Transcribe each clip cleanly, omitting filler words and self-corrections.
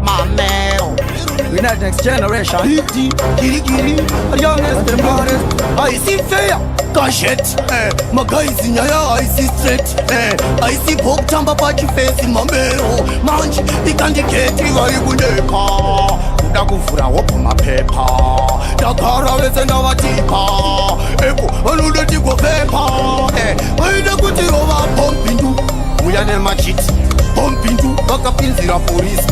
Mamero. We not next generation. Giri giri. Youngest and modest. I see fair. Cachette. My guys in ya, I see straight. I see poke tamba pachi face in mamero. Manchi, ikandiketi waibunepa. Kudakufura wopu mapepa. Dakara wezenda watipa. Eko, aludeti kwa pepa. Waida kutirova pompindu. Uyane machit. Pompindu, bakapinzira police.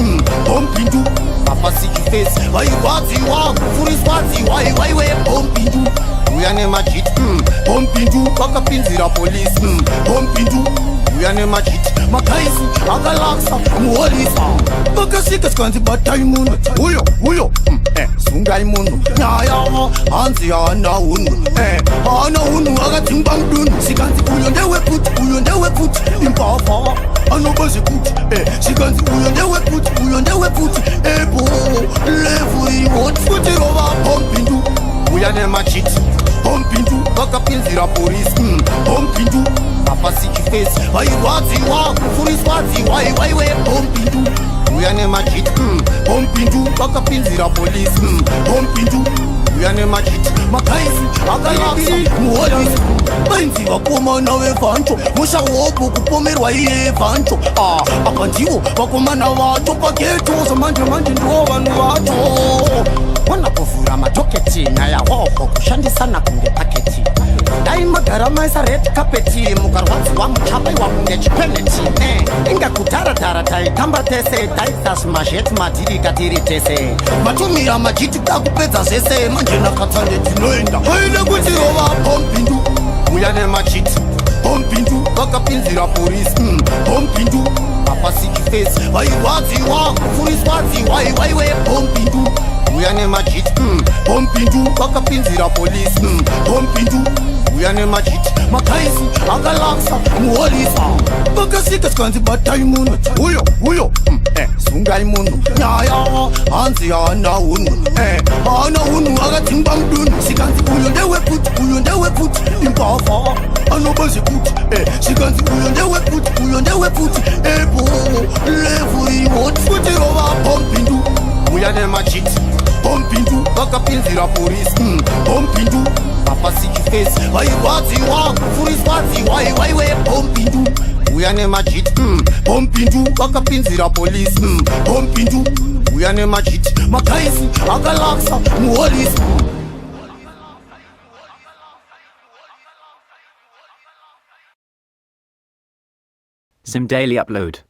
Pompindu, papa siki face. Why wati wa, furis wati, why we pompindu. Uyane machit. Pompindu, bakapinzira police. Pompindu, uyane machit. Makaisi, agalaksa, muolisa. Bakasika skanzi bataimuno. Uyo, sunga imuno. Nyaya, hanzi ya ana unu. Ana unu, agatimbangdunu. Sikanzi uyondewe put, impafa. Anobazi put, sikanzi uyondewe put. Ebo, levu iwot. Futirova pompindu, uyane machit. Pompindu, bakapinzira police. Pompindu, papa siki face. Why wati wa, furis wati, why we pompindu. Uyane machit. Pompindu, bakapinzira police. Pompindu, uyane machit. Makaisi, agalaksa, muolisa. Bainzi wakoma nawe vancho. Musha wopo kupomerwa iye vancho. Apa ndiwo wakoma na vacho. Paketo zamanje ndo vanhu vacho. Wanapofura matoketi nyaya woko kushandisana kunge paketi. Daimagara maisa red carpeti. Mukarwadziwa muchapai wakunge chipeneti. Inga kutaratara taitamba tese. Taita smasheti matiri katiri tese. Matumira majiti takupedza zese. Manje nakatsande tinoenda. Waida kutirova pompindu, uyane machiti. Pompindu, bakapinzira police. Pompindu, papa siki face. Waiwadziwa, furis wati, why we pompindu. Uyane machit. Pompindu, bakapinzira police. Pompindu, uyane machit. Makaisi, agalaksa, muolisa. Bakasika skanzi bataimuno. Uyo, sunga imuno. Nyaya, hanzi ya ana unu. Ana unu, agatimbangdunu. Sikanzi uyondewe put, impafa. Anobazi put, sikanzi uyondewe put. Ebo, levu iwot. Futirova pompindu, uyane machit. Pompindu, bakapinzira police. Pompindu, papa siki face. Why wa, furis wati, why we pompindu. Uyane machit. Pompindu, bakapinzira police. Pompindu, uyane machit. Makaisi, agalaksa, muolisa. Zim Daily Upload.